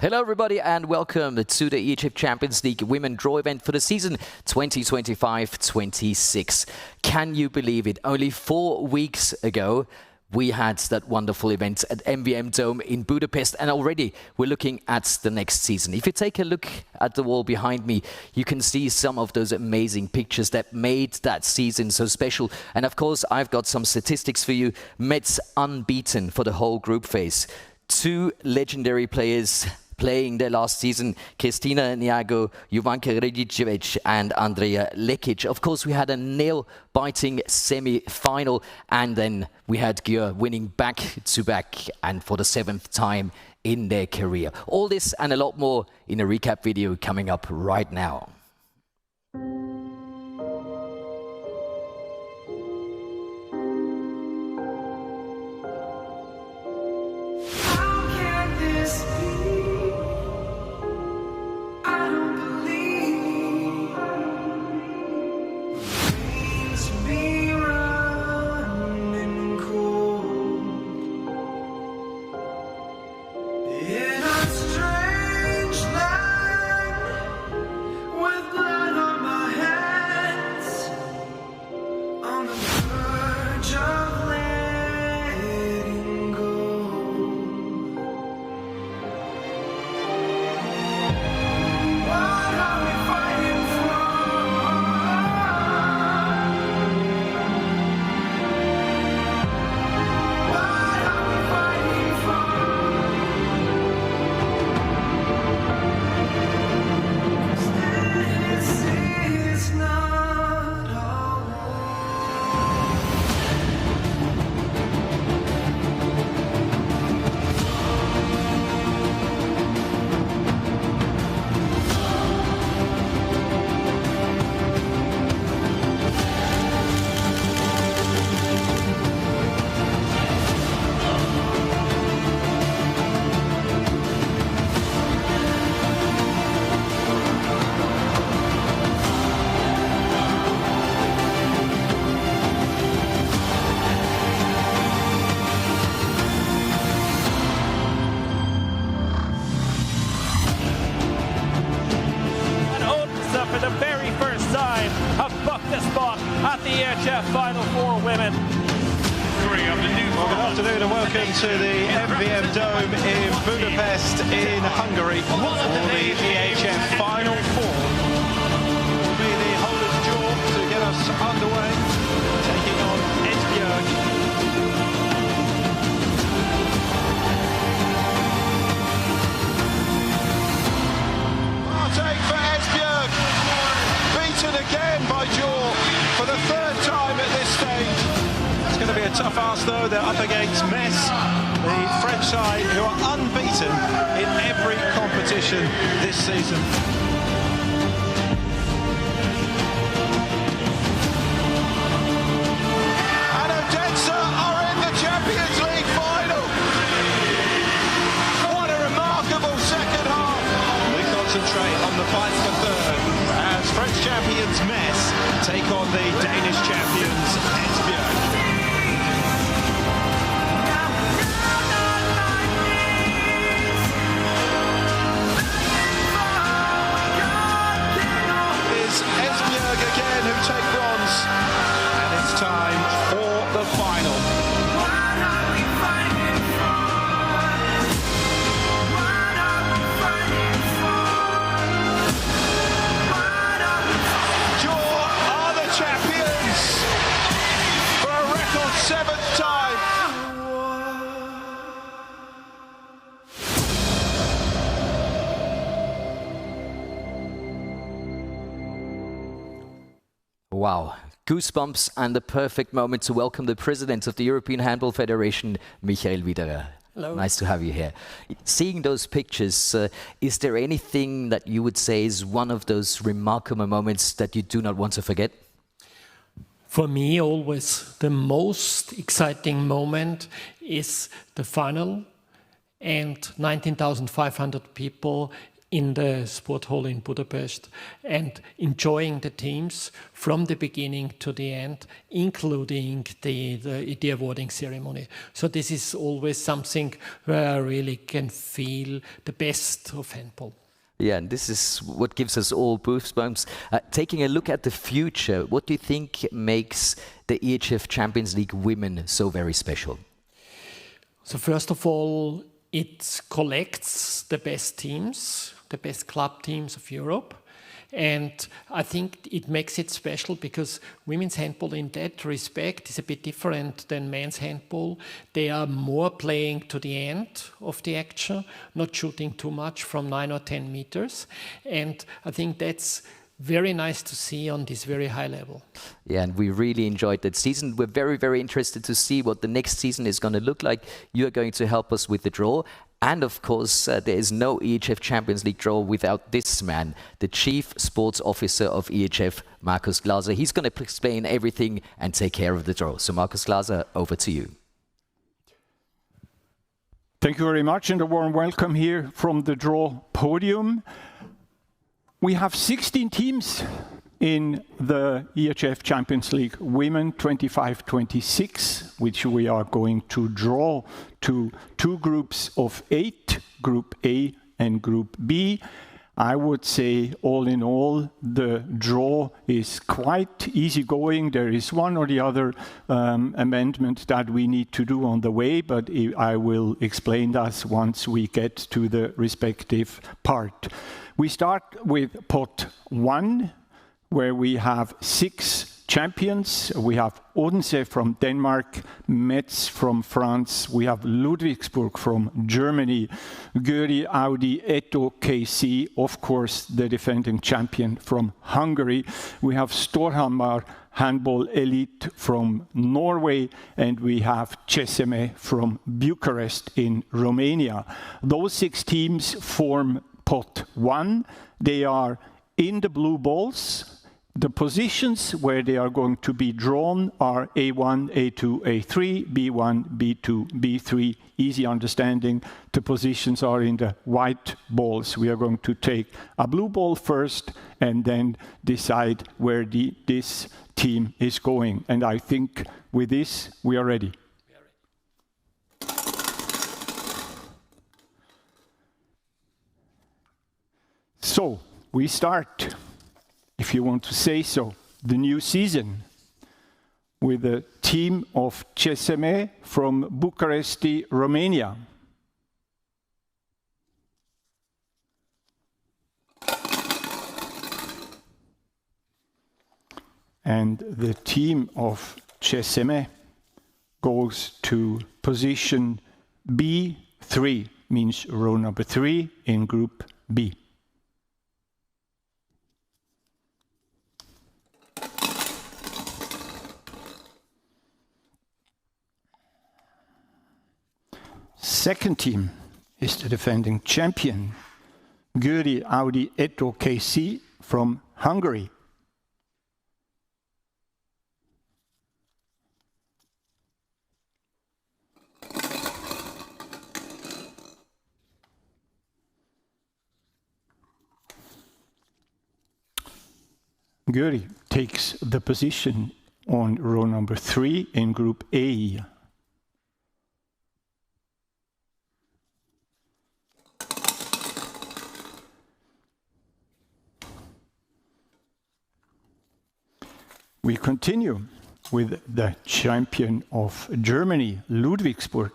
Hello everybody and welcome to the EHF Champions League Women Draw event for the season 2025-26. Can you believe it? Only 4 weeks ago we had that wonderful event at MVM Dome in Budapest, and already we're looking at the next season. If you take a look at the wall behind me, you can see some of those amazing pictures that made that season so special. And of course, I've got some statistics for you. Mets unbeaten for the whole group phase. 2 legendary players playing their last season, Kristina Niago, Jovanka Redicevic and Andrea Lekic. Of course, we had a nail-biting semi-final, and then we had Geo winning back-to-back and for the 7th time in their career. All this and a lot more in a recap video coming up right now. At the EHF Final Four Women. Well, good afternoon and welcome to the MVM Dome in Budapest in Hungary for the EHF Final Four. Will be the holder's jaw to get us underway, taking on Esbjerg. Partake for Esbjerg, beaten again by Jaw for the 3rd time at this stage. It's going to be a tough ask though. They're up against Metz, the French side, who are unbeaten in every competition this season. And Odense are in the Champions League final. What a remarkable second half. We concentrate on the fight for 3rd as French champions Metz take on the Danish champions Esbjerg. It's Esbjerg again who take bronze, and it's time for the final. Champions for a record 7th time. Wow. Goosebumps and the perfect moment to welcome the president of the European Handball Federation, Michael Widerer. Hello. Nice to have you here. Seeing those pictures, is there anything that you would say is one of those remarkable moments that you do not want to forget? For me, always the most exciting moment is the final and 19,500 people in the sport hall in Budapest and enjoying the teams from the beginning to the end, including the awarding ceremony. So this is always something where I really can feel the best of handball. Yeah, and this is what gives us all goosebumps. Taking a look at the future, what do you think makes the EHF Champions League Women so very special? So first of all, it collects the best teams, the best club teams of Europe. And I think it makes it special because women's handball in that respect is a bit different than men's handball. They are more playing to the end of the action, not shooting too much from 9 or 10 meters. And I think that's very nice to see on this very high level. Yeah, and we really enjoyed that season. We're very, very interested to see what the next season is going to look like. You're going to help us with the draw. And of course, there is no EHF Champions League draw without this man, the Chief Sports Officer of EHF, Markus Glaser. He's going to explain everything and take care of the draw. So Markus Glaser, over to you. Thank you very much and a warm welcome here from the draw podium. We have 16 teams in the EHF Champions League Women 25-26, which we are going to draw to 2 groups of 8, Group A and Group B. I would say all in all, the draw is quite easygoing. There is one or the other amendment that we need to do on the way, but I will explain that once we get to the respective part. We start with pot 1, where we have 6 champions. We have Odense from Denmark, Metz from France, we have Ludwigsburg from Germany, Göri Audi Eto KC, of course the defending champion from Hungary. We have Storhamar Handball Elite from Norway, and we have Ceseme from Bucharest in Romania. Those 6 teams form pot 1. They are in the blue balls. The positions where they are going to be drawn are A1, A2, A3, B1, B2, B3. Easy understanding. The positions are in the white balls. We are going to take a blue ball first and then decide where this team is going. And I think with this, we are ready. So, we start, if you want to say so, the new season with a team of Ceseme from Bucharest, Romania. And the team of Ceseme goes to position B3, means row number 3 in Group B. Second team is the defending champion, Göri Audi Eto KC from Hungary. Göri takes the position on row number 3 in Group A. We continue with the champion of Germany, Ludwigsburg.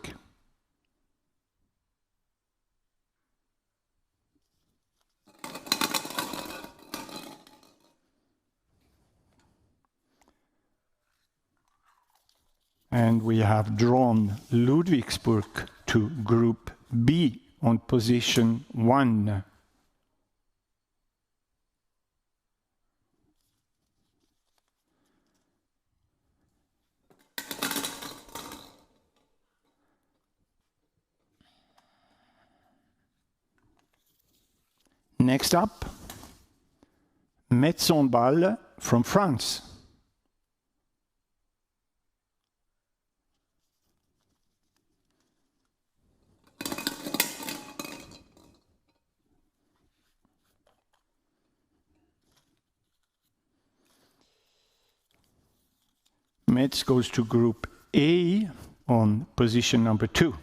And we have drawn Ludwigsburg to Group B on position 1. Next up, Metz Handball from France. Metz goes to Group A on position number 2.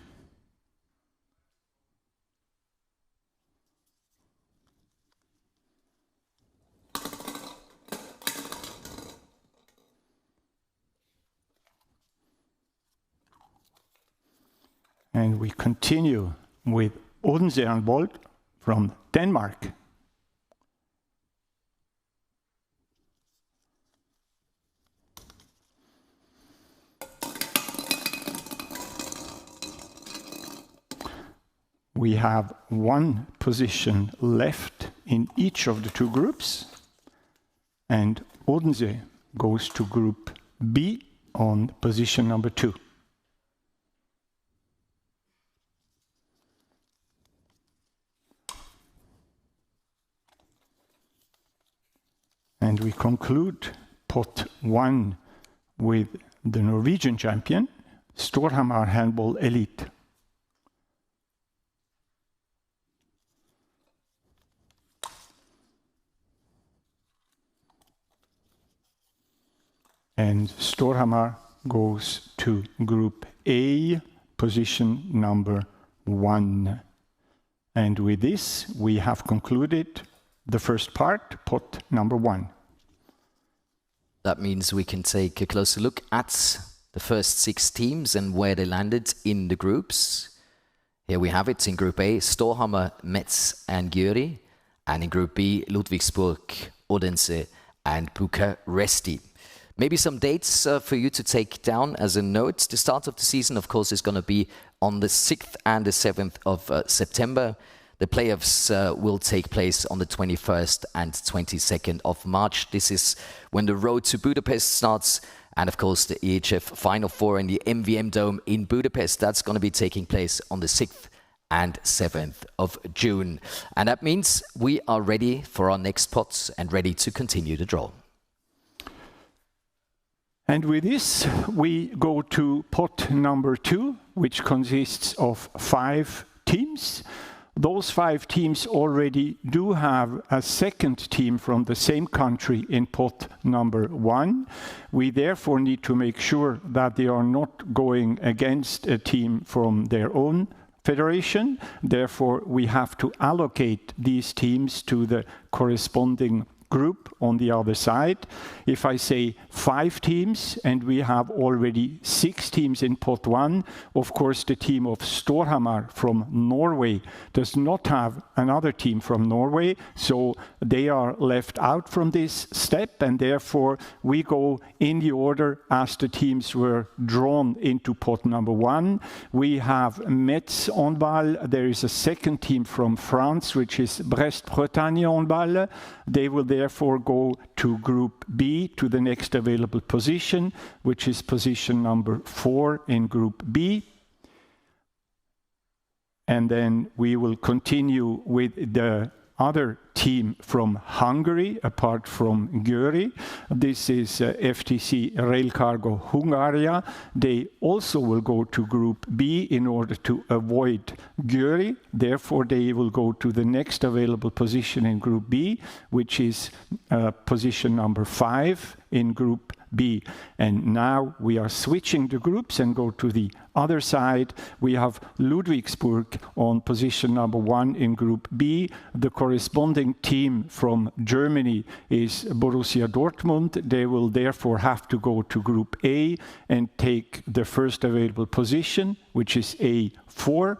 And we continue with Odense Handball from Denmark. We have one position left in each of the two groups, and Odense goes to Group B on position number 2. And we conclude pot 1 with the Norwegian champion, Storhamar Handball Elite. And Storhamar goes to Group A, position number 1. And with this, we have concluded the first part, pot number 1. That means we can take a closer look at the first 6 teams and where they landed in the groups. Here we have it in Group A, Storhamar, Metz and Győri. And in Group B, Ludwigsburg, Odense and Bucharesti. Maybe some dates for you to take down as a note. The start of the season, of course, is going to be on the 6th and the 7th of September. The playoffs will take place on the 21st and 22nd of March. This is when the road to Budapest starts. And of course, the EHF Final Four in the MVM Dome in Budapest, that's going to be taking place on the 6th and 7th of June. And that means we are ready for our next pots and ready to continue the draw. And with this, we go to pot number 2, which consists of 5 teams. Those 5 teams already do have a second team from the same country in pot number 1. We therefore need to make sure that they are not going against a team from their own federation. Therefore, we have to allocate these teams to the corresponding group on the other side. If I say 5 teams and we have already 6 teams in pot 1, of course the team of Storhamar from Norway does not have another team from Norway, so they are left out from this step, and therefore we go in the order as the teams were drawn into pot number 1. We have Metz Handball. There is a second team from France, which is Brest-Bretagne Handball. They will therefore go to Group B, to the next available position, which is position number 4 in Group B. And then we will continue with the other team from Hungary, apart from Győri. This is FTC Rail Cargo Hungaria. They also will go to Group B in order to avoid Győri. Therefore, they will go to the next available position in Group B, which is position number 5 in Group B. And now we are switching the groups and go to the other side. We have Ludwigsburg on position number 1 in Group B. The corresponding team from Germany is Borussia Dortmund. They will therefore have to go to Group A and take the first available position, which is A4.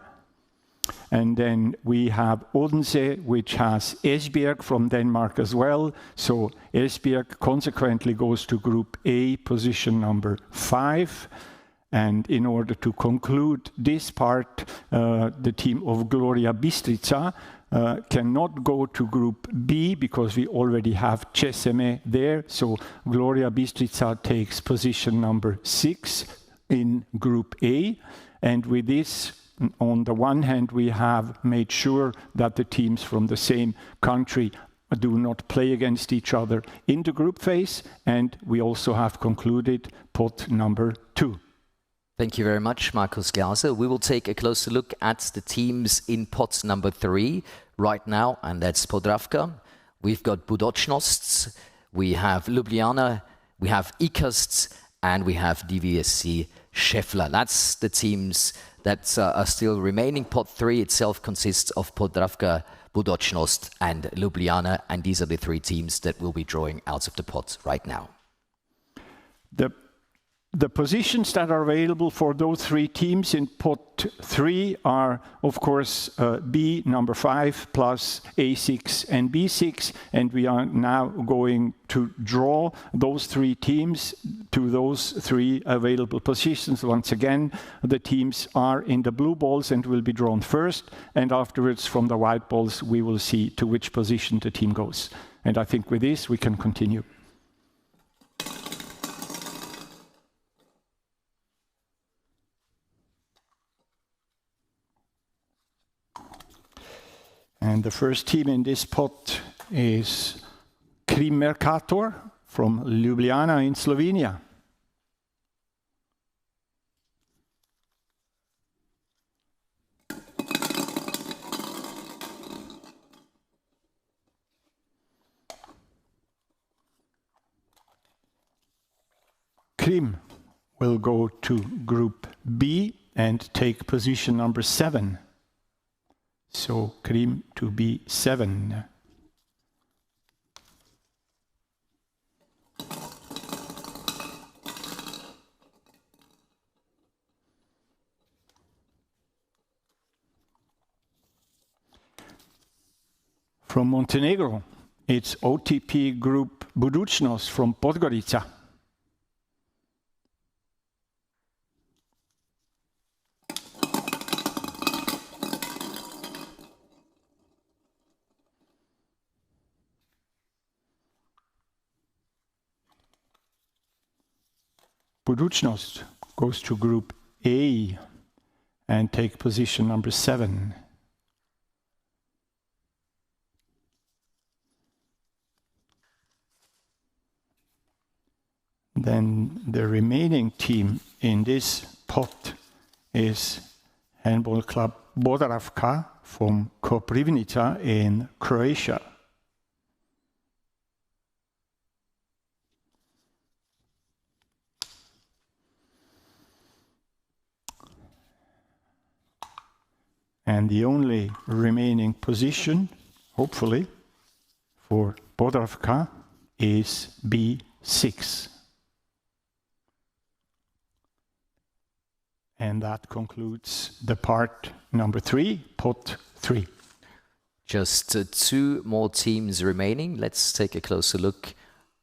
And then we have Odense, which has Esbjerg from Denmark as well. So Esbjerg consequently goes to Group A, position number 5. And in order to conclude this part, the team of Gloria Bistrica cannot go to Group B because we already have Ceseme there. So Gloria Bistrica takes position number 6 in Group A. And with this, on the one hand, we have made sure that the teams from the same country do not play against each other in the group phase, and we also have concluded pot number 2. Thank you very much, Markus Glauser. We will take a closer look at the teams in pot number 3 right now, and that's Podravka. We've got Budućnost, we have Ljubljana, we have Ikast, and we have DVSC Scheffler. That's the teams that are still remaining. Pot 3 itself consists of Podravka, Budućnost and Ljubljana, and these are the 3 teams that will be drawing out of the pot right now. The positions that are available for those 3 teams in pot 3 are, of course, B number 5 plus A6 and B6, and we are now going to draw those 3 teams to those 3 available positions. Once again, the teams are in the blue balls and will be drawn first, and afterwards from the white balls we will see to which position the team goes. And I think with this we can continue. And the first team in this pot is Krim Mercator from Ljubljana in Slovenia. Krim will go to Group B and take position number 7. So Krim to B7. From Montenegro, it's OTP Group Budućnost from Podgorica. Budućnost goes to Group A and take position number 7. Then the remaining team in this pot is Handball Club Podravka from Koprivnica in Croatia. And the only remaining position, hopefully, for Podravka is B6. And that concludes the part number 3, pot 3. Just 2 more teams remaining. Let's take a closer look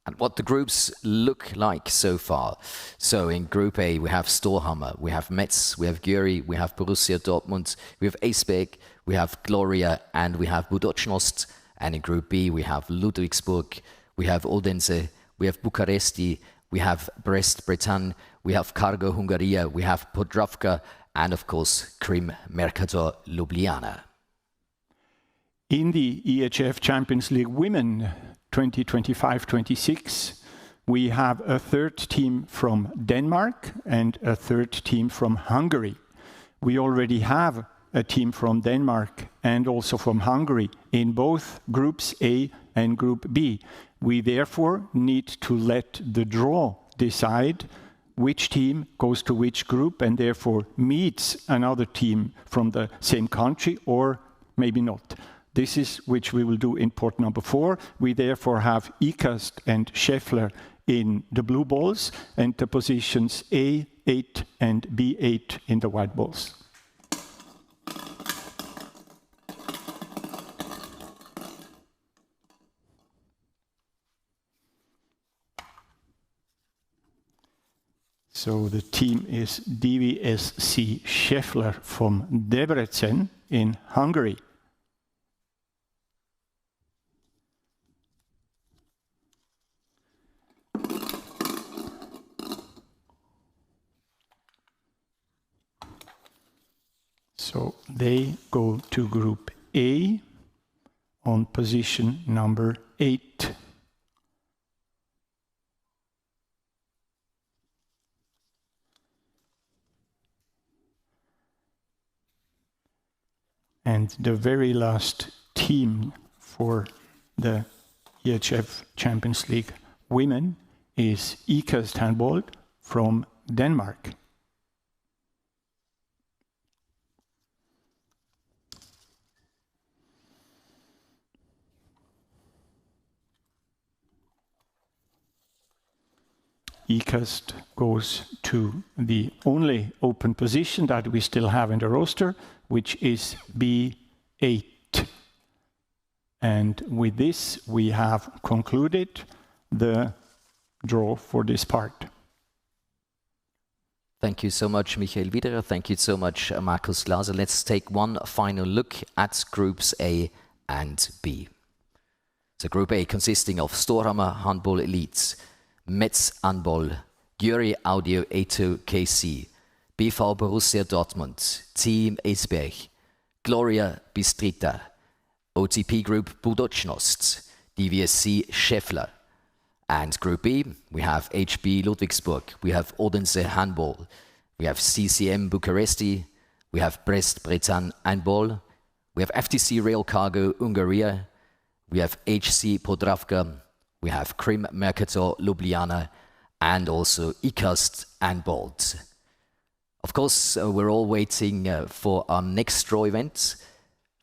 at what the groups look like so far. So in Group A, we have Storhamar, we have Metz, we have Győri, we have Borussia Dortmund, we have Eisberg, we have Gloria, and we have Budućnost. And in Group B, we have Ludwigsburg, we have Odense, we have Bucharesti, we have Brest-Bretagne, we have Cargo Hungaria, we have Podravka, and of course, Krim Mercator Ljubljana. In the EHF Champions League Women 2025-26, we have a 3rd team from Denmark and a 3rd team from Hungary. We already have a team from Denmark and also from Hungary in both Groups A and Group B. We therefore need to let the draw decide which team goes to which group and therefore meets another team from the same country or maybe not. This is which we will do in port number 4. We therefore have Ikast and Scheffler in the blue balls and the positions A8 and B8 in the white balls. So the team is DVSC Scheffler from Debrecen in Hungary. So they go to Group A on position number 8. And the very last team for the EHF Champions League Women is Ikast Handball from Denmark. Ikast goes to the only open position that we still have in the roster, which is B8. And with this, we have concluded the draw for this part. Thank you so much, Michael Widerer. Thank you so much, Markus Glaser. Let's take one final look at Groups A and B. So Group A consisting of Storhamar Handball Elites, Metz Handball, Győri Audio A2 KC, BV Borussia Dortmund, Team Esbjerg, Gloria Bistrita, OTP Group Budućnost, DVSC Scheffler. And Group B, we have HB Ludwigsburg, we have Odense Handball, we have CCM Bucharesti, we have Brest Bretagne Handball, we have FTC Rail Cargo Hungary, we have HC Podravka, we have Krim Mercator Ljubljana, and also Ikast and Bolt. Of course, we're all waiting for our next draw event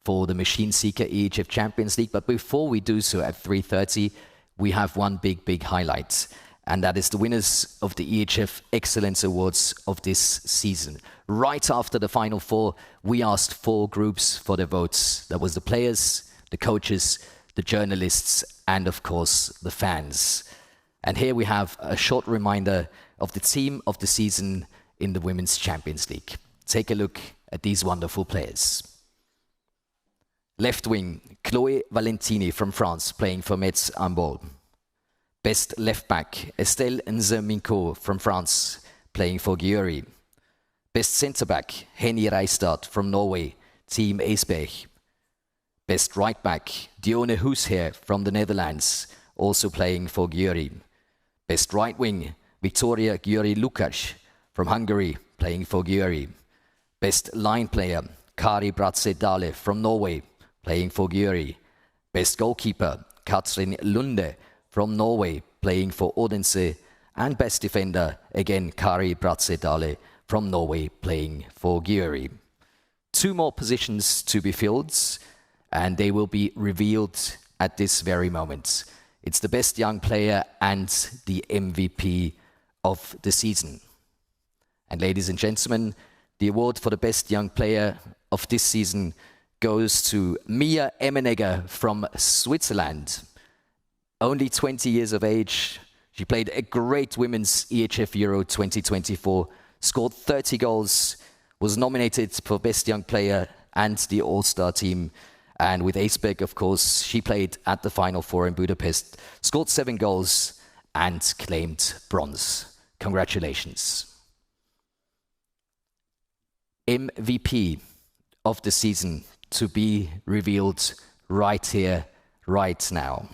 for the Machine Seeker EHF Champions League. But before we do so at 3:30, we have one big highlight. And that is the winners of the EHF Excellence Awards of this season. Right after the Final Four, we asked 4 groups for their votes. That was the players, the coaches, the journalists, and of course, the fans. And here we have a short reminder of the team of the season in the Women's Champions League. Take a look at these wonderful players. Left wing, Chloé Valentini from France, playing for Metz Handball. Best left back, Estelle Nzeminko from France, playing for Győri. Best centre back, Henny Reistad from Norway, Team Esbjerg. Best right back, Dione Hoesheer from the Netherlands, also playing for Győri. Best right wing, Victoria Győri Lukács from Hungary, playing for Győri. Best line player, Kari Brattse-Dale from Norway, playing for Győri. Best goalkeeper, Katrin Lunde from Norway, playing for Odense. And best defender, again, Kari Brattse-Dale from Norway, playing for Győri. 2 more positions to be filled, and they will be revealed at this very moment. It's the best young player and the MVP of the season. And ladies and gentlemen, the award for the best young player of this season goes to Mia Emmenegger from Switzerland. Only 20 years of age, she played a great Women's EHF Euro 2024, scored 30 goals, was nominated for Best Young Player and the All-Star team. And with Esbjerg, of course, she played at the Final Four in Budapest, scored 7 goals and claimed bronze. Congratulations. MVP of the season to be revealed right here, right now.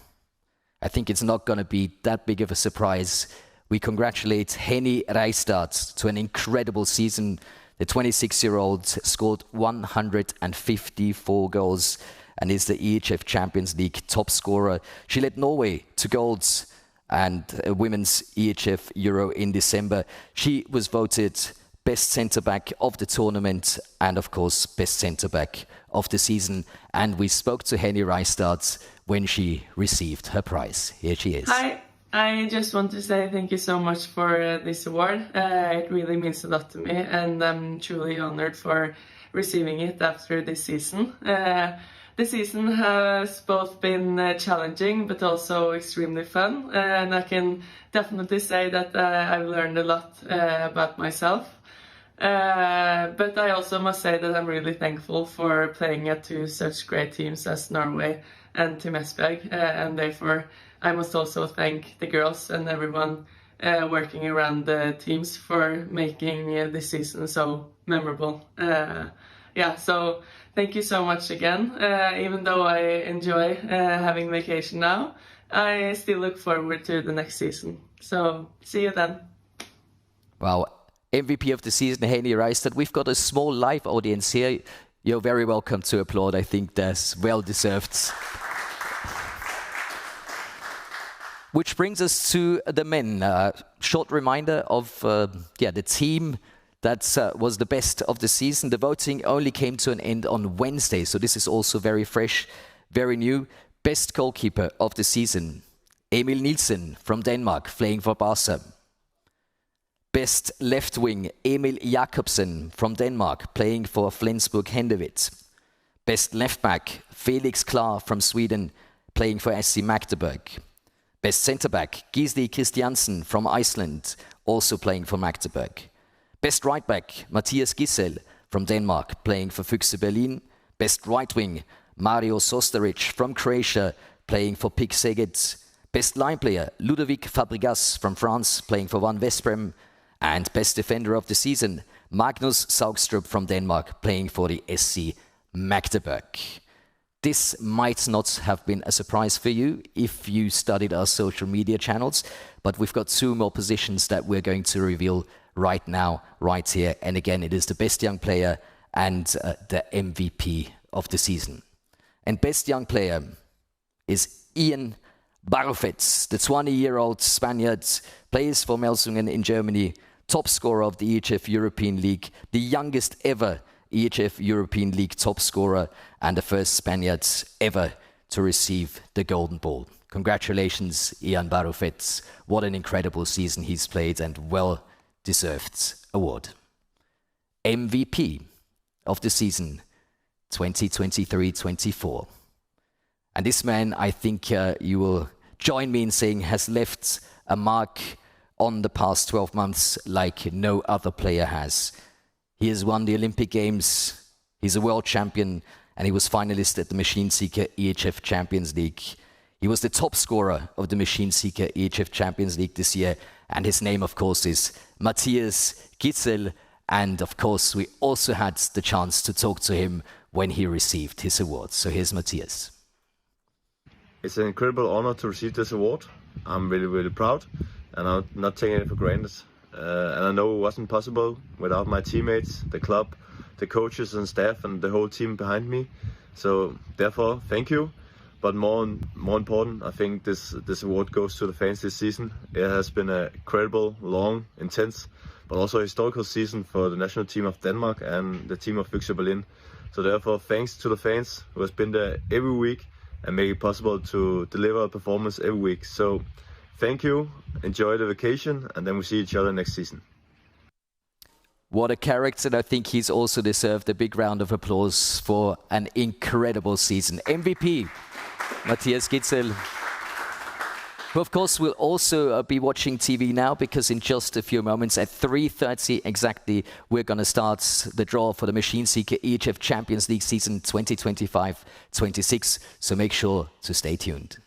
I think it's not going to be that big of a surprise. We congratulate Henny Reistad to an incredible season. The 26-year-old scored 154 goals and is the EHF Champions League top scorer. She led Norway to golds and a Women's EHF Euro in December. She was voted best centre-back of the tournament and, of course, best centre-back of the season. And we spoke to Henny Reistad when she received her prize. Here she is. Hi. I just want to say thank you so much for this award. It really means a lot to me, and I'm truly honored for receiving it after this season. The season has both been challenging but also extremely fun, and I can definitely say that I've learned a lot about myself. But I also must say that I'm really thankful for playing at 2 such great teams as Norway and Team Esbjerg, and therefore I must also thank the girls and everyone working around the teams for making this season so memorable. So thank you so much again. Even though I enjoy having vacation now, I still look forward to the next season. So see you then. Wow. MVP of the season, Henny Reistad. We've got a small live audience here. You're very welcome to applaud. I think that's well deserved. Which brings us to the men. Short reminder of the team that was the best of the season. The voting only came to an end on Wednesday, so this is also very fresh, very new. Best goalkeeper of the season, Emil Nielsen from Denmark, playing for Barca. Best left wing, Emil Jakobsen from Denmark, playing for Flensburg Handewitt. Best left back, Felix Klar from Sweden, playing for SC Magdeburg. Best centre back, Gisli Christiansen from Iceland, also playing for Magdeburg. Best right back, Mathias Gisel from Denmark, playing for Füchse Berlin. Best right wing, Mario Sostaric from Croatia, playing for PIK Szeged. Best line player, Ludovic Fabregas from France, playing for Van Vesprem. And best defender of the season, Magnus Saugstrup from Denmark, playing for the SC Magdeburg. This might not have been a surprise for you if you studied our social media channels, but we've got 2 more positions that we're going to reveal right now, right here. And again, it is the best young player and the MVP of the season. And best young player is Ian Barufets, the 20-year-old Spaniard, plays for Melsungen in Germany, top scorer of the EHF European League, the youngest ever EHF European League top scorer and the first Spaniard ever to receive the Golden Ball. Congratulations, Ian Barufets. What an incredible season he's played and well-deserved award. MVP of the season 2023-24. And this man, I think you will join me in saying, has left a mark on the past 12 months like no other player has. He has won the Olympic Games, he's a world champion, and he was finalist at the Machine Seeker EHF Champions League. He was the top scorer of the Machine Seeker EHF Champions League this year, and his name, of course, is Mathias Gisel. And of course, we also had the chance to talk to him when he received his award. So here's Mathias. It's an incredible honor to receive this award. I'm really, really proud, and I'm not taking it for granted. And I know it wasn't possible without my teammates, the club, the coaches and staff, and the whole team behind me. So therefore, thank you. But more important, I think this award goes to the fans this season. It has been an incredible, long, intense, but also historical season for the national team of Denmark and the team of Füchse Berlin. So therefore, thanks to the fans who has been there every week and make it possible to deliver a performance every week. So thank you, enjoy the vacation, and then we'll see each other next season. What a character, and I think he's also deserved a big round of applause for an incredible season. MVP, Mathias Gisel, who of course will also be watching TV now, because in just a few moments at 3:30 exactly, we're going to start the draw for the Machine Seeker EHF Champions League season 2025-26, so make sure to stay tuned.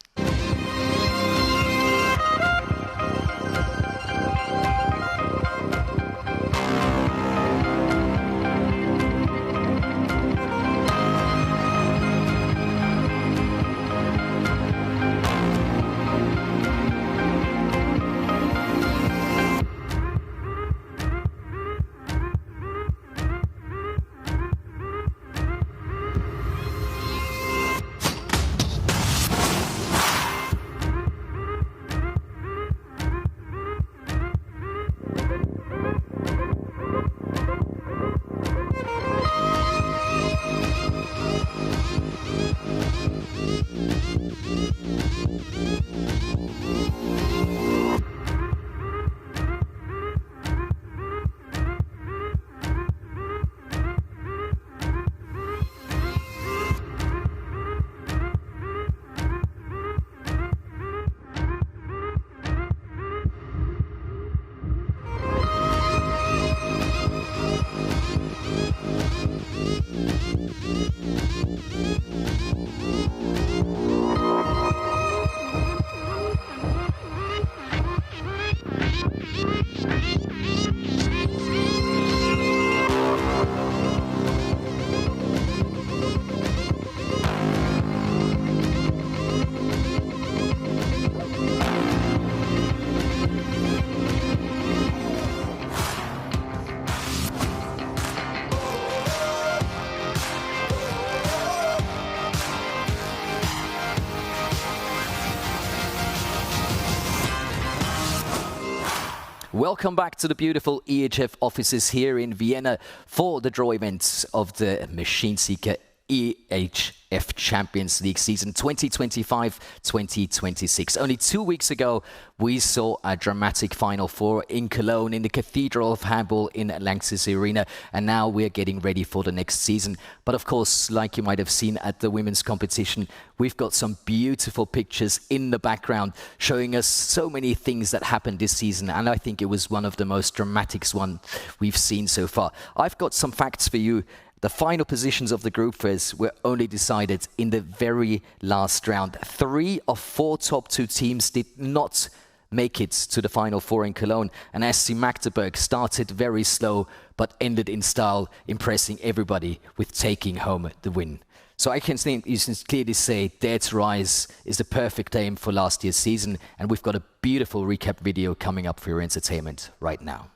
Welcome back to the beautiful EHF offices here in Vienna for the draw events of the Machine Seeker EHF Champions League season 2025-2026. Only 2 weeks ago, we saw a dramatic Final Four in Cologne in the Cathedral of Handball in Lanxess Arena, and now we're getting ready for the next season. But of course, like you might have seen at the women's competition, we've got some beautiful pictures in the background showing us so many things that happened this season, and I think it was one of the most dramatic ones we've seen so far. I've got some facts for you. The final positions of the group phase were only decided in the very last round. 3 of 4 top 2 teams did not make it to the Final Four in Cologne, and SC Magdeburg started very slow but ended in style, impressing everybody with taking home the win. So I can clearly say Dare to Rise is the perfect aim for last year's season, and we've got a beautiful recap video coming up for your entertainment right now.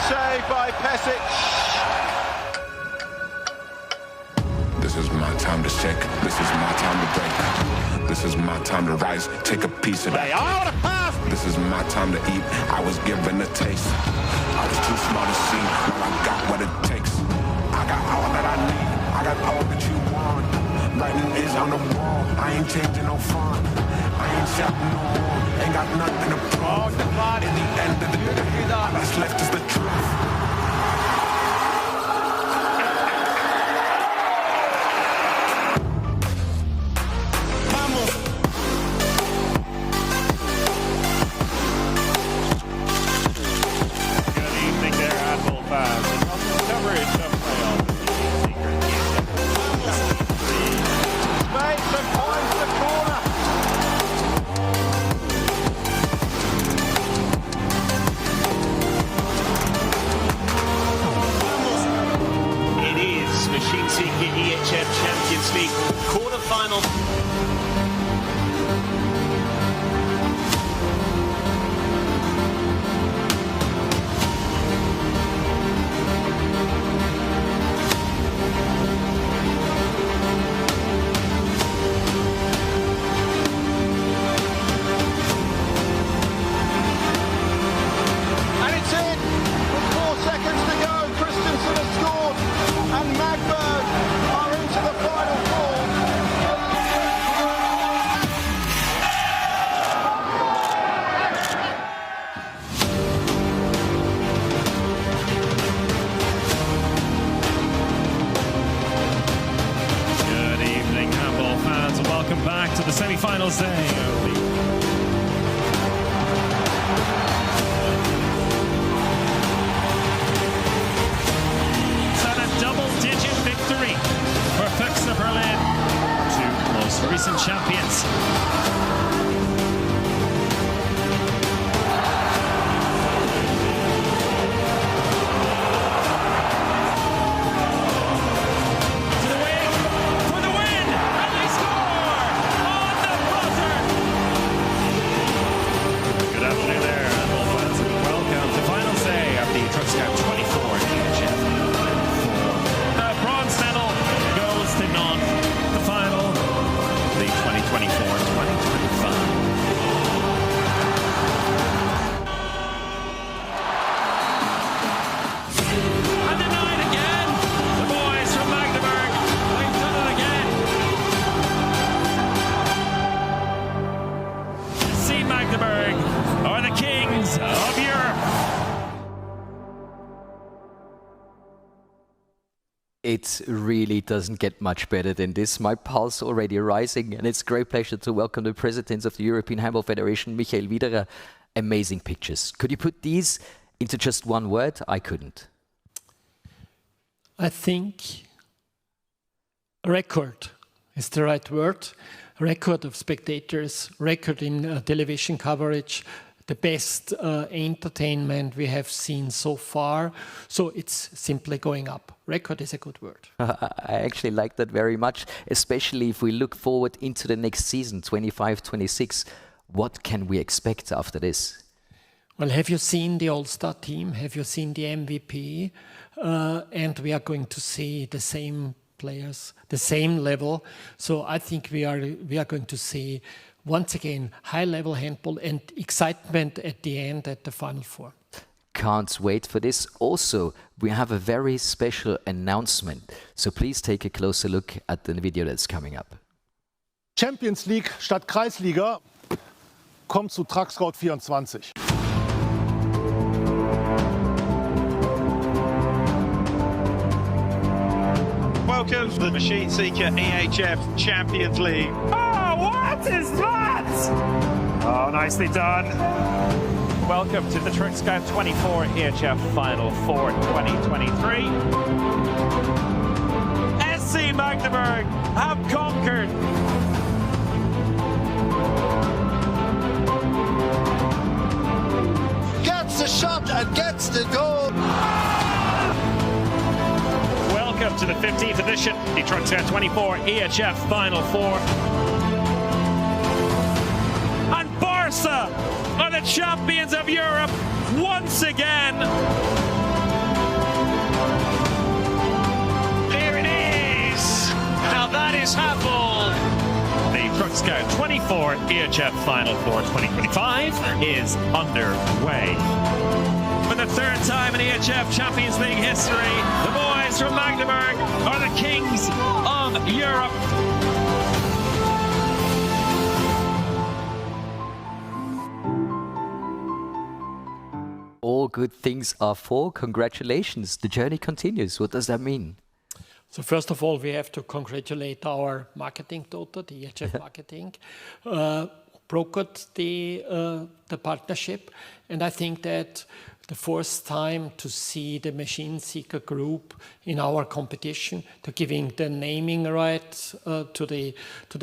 Saved by Pesic. This is my time to shake. This is my time to break. This is my time to rise. Take a piece of that. This is my time to eat. I was given a taste. I was too small to see. Now I got what it takes. I got all that I need. I got all that you want. Writing is on the wall. I ain't changing no font. I ain't shouting no more. Ain't got nothing to prove. In the end of the day, all that's left is the truth. Machine Seeker EHF Champions League quarter-final. And it's in with 4 seconds to go. Christensen has scored, and Magdeburg are into the Final Four. Good evening, handball fans, and welcome back to the semi-finals day of the double-digit victory for Füchse Berlin, 2 most recent champions. To the wing, for the win, and they score on the buzzer. Good afternoon there, handball fans, and welcome to finals day of the Truckscout 24 EHF. The bronze medal goes to Nantes, the final, the 2024-2025. And denied again, the boys from Magdeburg, they've done it again. SC Magdeburg are the kings of Europe. It really doesn't get much better than this. My pulse already rising, and it's a great pleasure to welcome the president of the European Handball Federation, Michael Widerer. Amazing pictures. Could you put these into just one word? I couldn't. I think record is the right word. Record of spectators, record in television coverage, the best entertainment we have seen so far. So it's simply going up. Record is a good word. I actually like that very much, especially if we look forward into the next season, 25-26. What can we expect after this? Well, have you seen the All-Star team? Have you seen the MVP? And we are going to see the same players, the same level. So I think we are going to see, once again, high-level handball and excitement at the end at the Final Four. Can't wait for this. Also, we have a very special announcement. So please take a closer look at the video that's coming up. Champions League statt Kreisliga kommt zu Trackscout 24. Welcome to the Machine Seeker EHF Champions League. Oh, what is that? Oh, nicely done. Welcome to the Truck Scout 24 EHF Final Four 2023. SC Magdeburg have conquered. Gets the shot and gets the goal. Welcome to the 15th edition, the Truck Scout 24 EHF Final Four. And Barca are the champions of Europe once again. There it is. Now that is handball. The Truck Scout 24 EHF Final Four 2025 is underway. For the third time in EHF Champions League history, the boys from Magdeburg are the kings of Europe. All good things are for. Congratulations. The journey continues. What does that mean? So first of all, we have to congratulate our marketing daughter, the EHF Marketing, brokered the partnership. And I think that the first time to see the Machine Seeker group in our competition, to giving the naming rights to the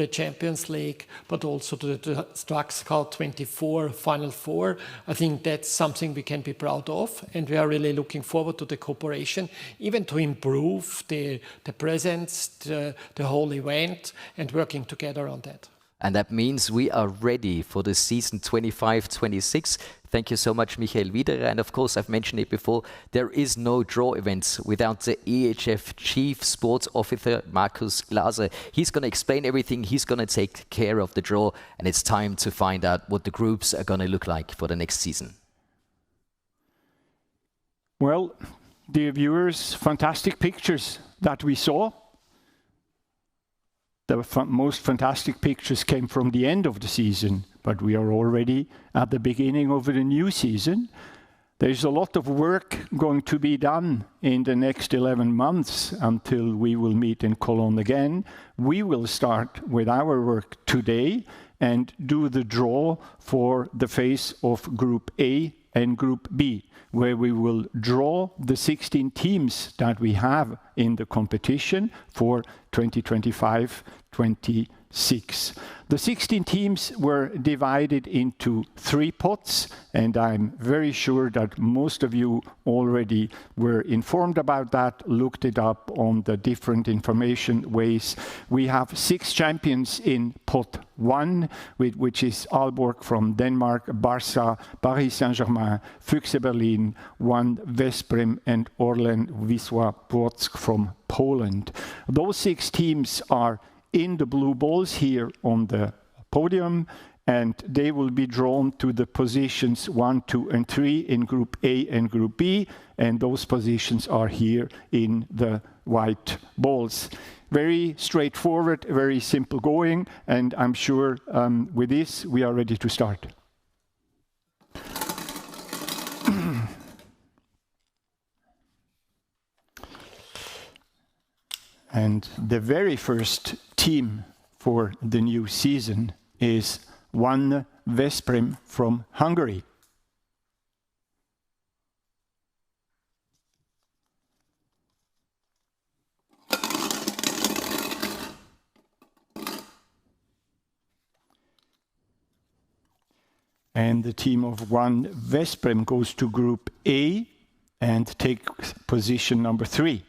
Champions League, but also to the Truck Scout 24 Final Four. I think that's something we can be proud of, and we are really looking forward to the cooperation, even to improve the presence, the whole event, and working together on that. And that means we are ready for the season 25-26. Thank you so much, Michael Wiederer. And of course, I've mentioned it before, there is no draw events without the EHF Chief Sports Officer, Markus Glaser. He's going to explain everything. He's going to take care of the draw. And it's time to find out what the groups are going to look like for the next season. Well, dear viewers, fantastic pictures that we saw. The most fantastic pictures came from the end of the season, but we are already at the beginning of the new season. There's a lot of work going to be done in the next 11 months until we will meet in Cologne again. We will start with our work today and do the draw for the phase of Group A and Group B, where we will draw the 16 teams that we have in the competition for 2025-26. The 16 teams were divided into 3 pots, and I'm very sure that most of you already were informed about that, looked it up on the different information ways. We have 6 champions in pot 1, which is Aalborg from Denmark, Barca, Paris Saint-Germain, Füchse Berlin, 1 Veszprém, and Orlen Wisła Płock from Poland. Those 6 teams are in the blue balls here on the podium, and they will be drawn to the positions 1, 2, and 3 in Group A and Group B, and those positions are here in the white balls. Very straightforward, very simple going, and I'm sure with this we are ready to start. And the very first team for the new season is 1 Veszprém from Hungary. And the team of 1 Veszprém goes to Group A and takes position number 3.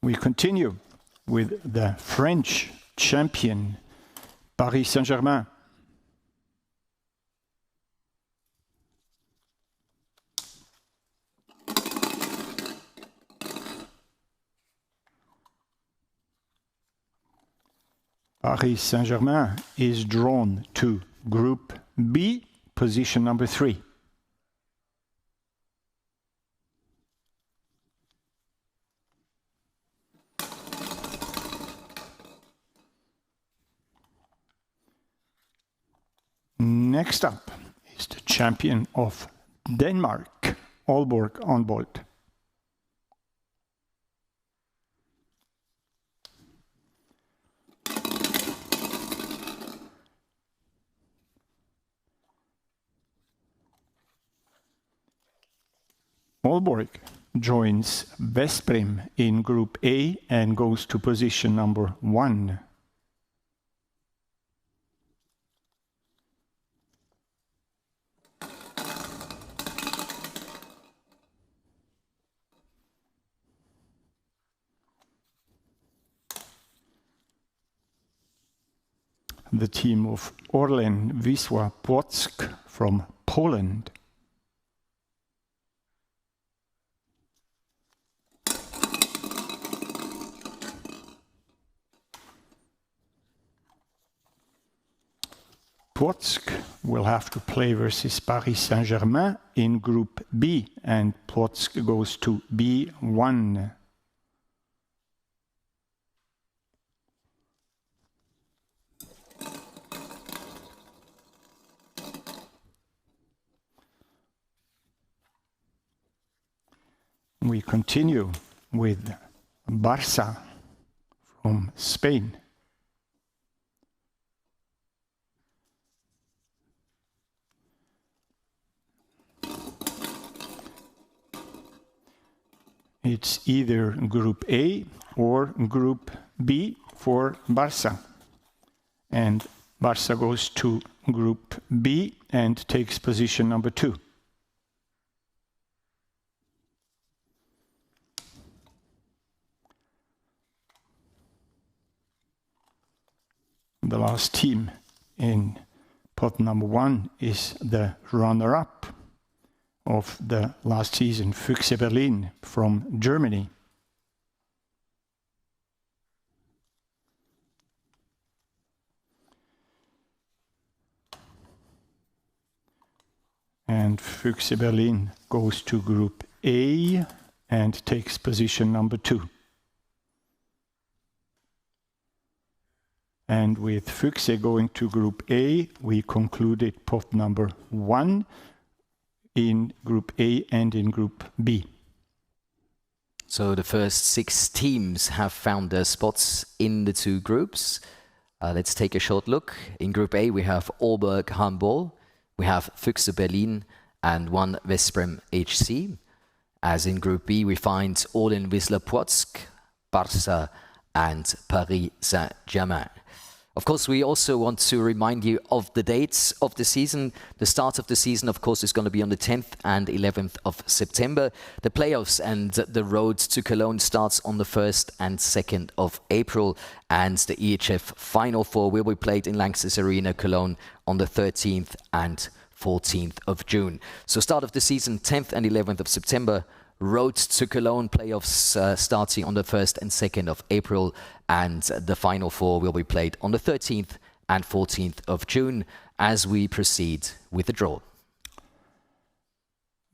We continue with the French champion, Paris Saint-Germain. Paris Saint-Germain is drawn to Group B, position number 3. Next up is the champion of Denmark, Aalborg on board. Aalborg joins Veszprém in Group A and goes to position number 1. The team of Orlen Wisła Płock from Poland. Płock will have to play versus Paris Saint-Germain in Group B, and Płock goes to B1. We continue with Barça from Spain. It's either Group A or Group B for Barça. And Barça goes to Group B and takes position number 2. The last team in pot number 1 is the runner-up of the last season, Füchse Berlin from Germany. And Füchse Berlin goes to Group A and takes position number 2. And with Füchse going to Group A, we concluded pot number 1 in Group A and in Group B. So the first 6 teams have found their spots in the 2 groups. Let's take a short look. In Group A, we have Aalborg Handball, we have Füchse Berlin, and 1 Veszprém HC. As in Group B, we find Orlen Wisła Płock, Barça, and Paris Saint-Germain. Of course, we also want to remind you of the dates of the season. The start of the season, of course, is going to be on the 10th and 11th of September. The playoffs and the road to Cologne starts on the 1st and 2nd of April. And the EHF Final Four will be played in Lanxess Arena, Cologne, on the 13th and 14th of June. So start of the season, 10th and 11th of September. Road to Cologne playoffs starting on the 1st and 2nd of April, and the Final Four will be played on the 13th and 14th of June as we proceed with the draw.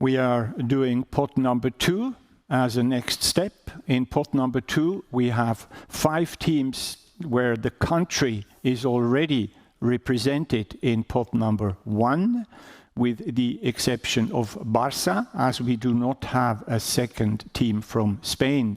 We are doing pot number 2 as a next step. In pot number 2, we have 5 teams where the country is already represented in pot number 1. With the exception of Barça, as we do not have a second team from Spain.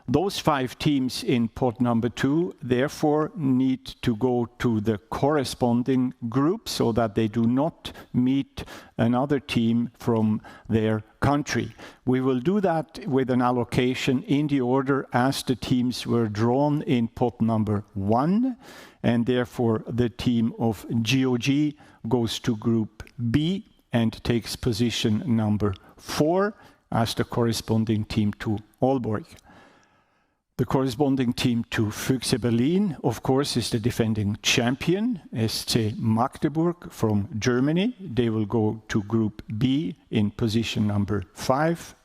Those 5 teams in pot number 2 therefore need to go to the corresponding group so that they do not meet another team from their country. We will do that with an allocation in the order as the teams were drawn in pot number 1, and therefore the team of GOG goes to Group B and takes position number 4 as the corresponding team to Aalborg. The corresponding team to Füchse Berlin, of course, is the defending champion, SC Magdeburg from Germany. They will go to Group B in position number 5.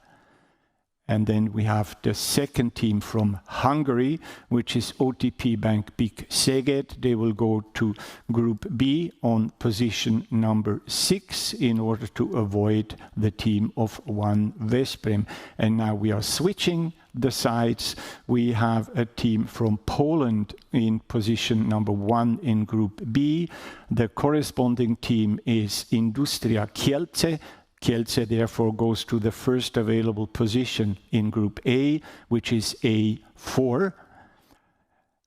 And then we have the second team from Hungary, which is OTP Bank BIK Szeged. They will go to Group B on position number 6 in order to avoid the team of One Veszprém. And now we are switching the sides. We have a team from Poland in position number 1 in Group B. The corresponding team is Industria Kielce. Kielce therefore goes to the first available position in Group A, which is A4.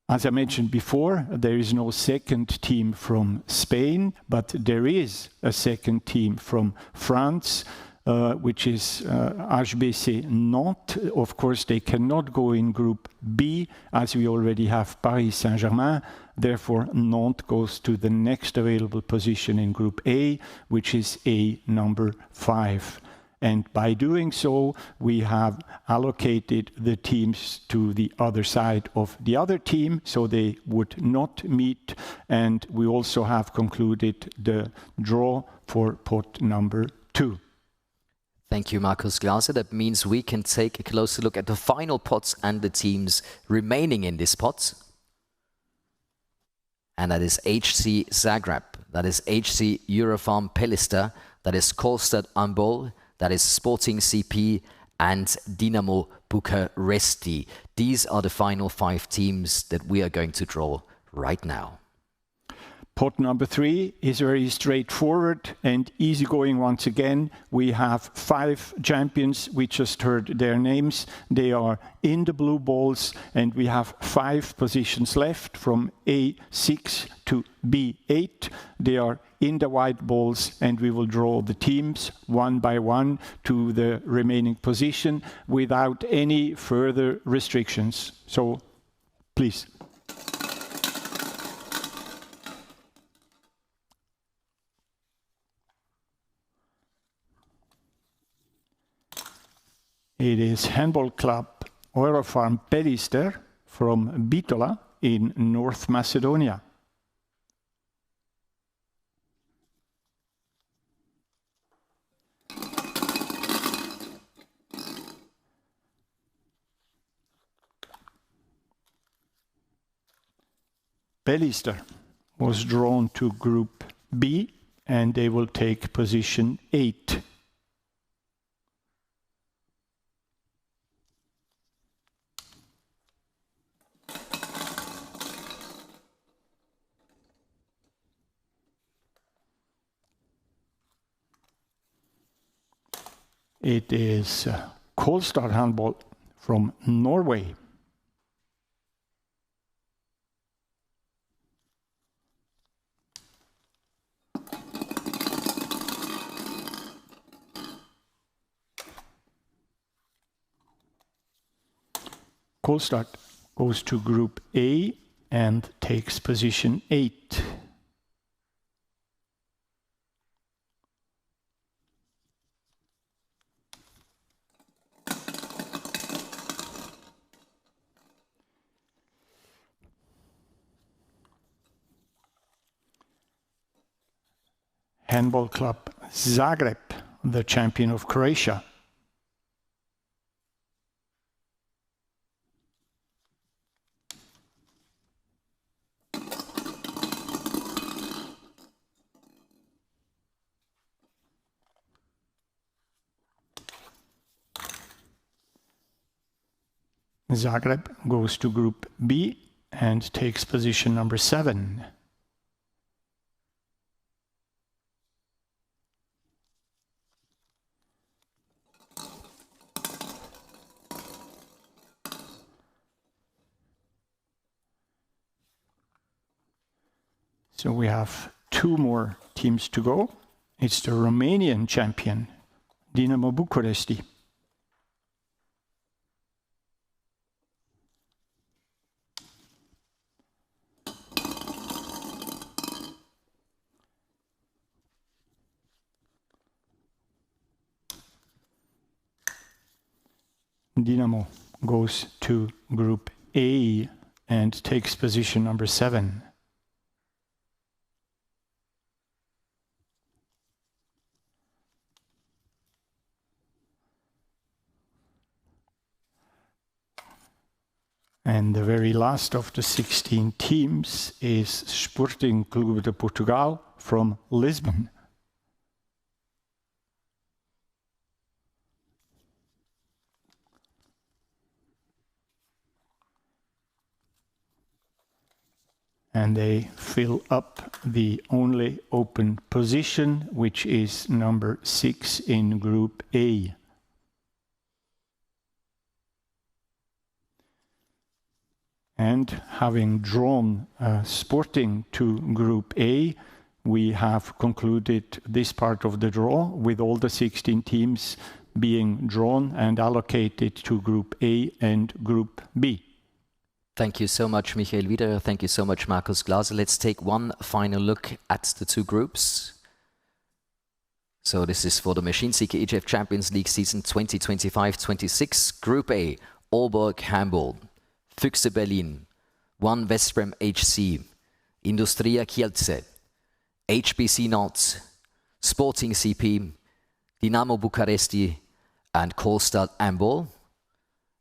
As I mentioned before, there is no second team from Spain, but there is a second team from France, which is HBC Nantes. Of course, they cannot go in Group B, as we already have Paris Saint-Germain. Therefore, Nantes goes to the next available position in Group A, which is A number 5. And by doing so, we have allocated the teams to the other side of the other team, so they would not meet. And we also have concluded the draw for pot number 2. Thank you, Markus Glaser. That means we can take a closer look at the final pots and the teams remaining in this pot. And that is HC Zagreb, that is HC Eurofarm Pellister, that is Karlstad Ambol, that is Sporting CP, and Dinamo Bucharesti. These are the final 5 teams that we are going to draw right now. Pot number 3 is very straightforward and easygoing once again. We have 5 champions. We just heard their names. They are in the blue balls, and we have 5 positions left from A6 to B8. They are in the white balls, and we will draw the teams one by one to the remaining position without any further restrictions. So, please. It is Handball Club Eurofarm Pellister from Bitola in North Macedonia. Pellister was drawn to Group B, and they will take position 8. It is Karlstad Handball from Norway. Karlstad goes to Group A and takes position 8. Handball Club Zagreb, the champion of Croatia. Zagreb goes to Group B and takes position number 7. So we have 2 more teams to go. It's the Romanian champion, Dinamo Bucharesti. Dinamo goes to Group A and takes position number 7. And the very last of the 16 teams is Sporting Clube de Portugal from Lisbon. And they fill up the only open position, which is number 6 in Group A. And having drawn Sporting to Group A, we have concluded this part of the draw with all the 16 teams being drawn and allocated to Group A and Group B. Thank you so much, Michael Wiederer. Thank you so much, Markus Glaser. Let's take one final look at the two groups. So this is for the Machine Seeker EHF Champions League season 2025-26. Group A, Aalborg Handball, Füchse Berlin, One Westbrem HC, Industria Kielce, HBC Nantes, Sporting CP, Dinamo Bucharesti, and Kohlstadt Ambol.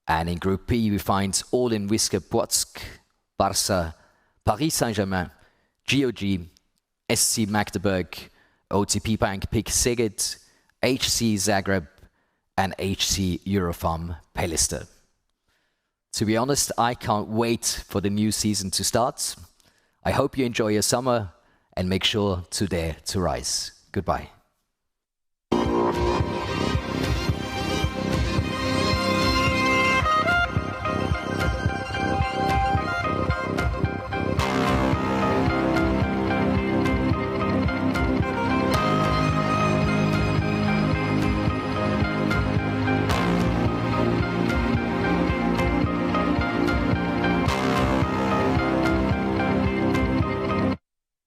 And in Group B, we find All-in Wisła Płock, Barca, Paris Saint-Germain, GOG, SC Magdeburg, OTP Bank Pick Szeged, HC Zagreb, and HC Eurofarm Pelister. To be honest, I can't wait for the new season to start. I hope you enjoy your summer and make sure to dare to rise. Goodbye.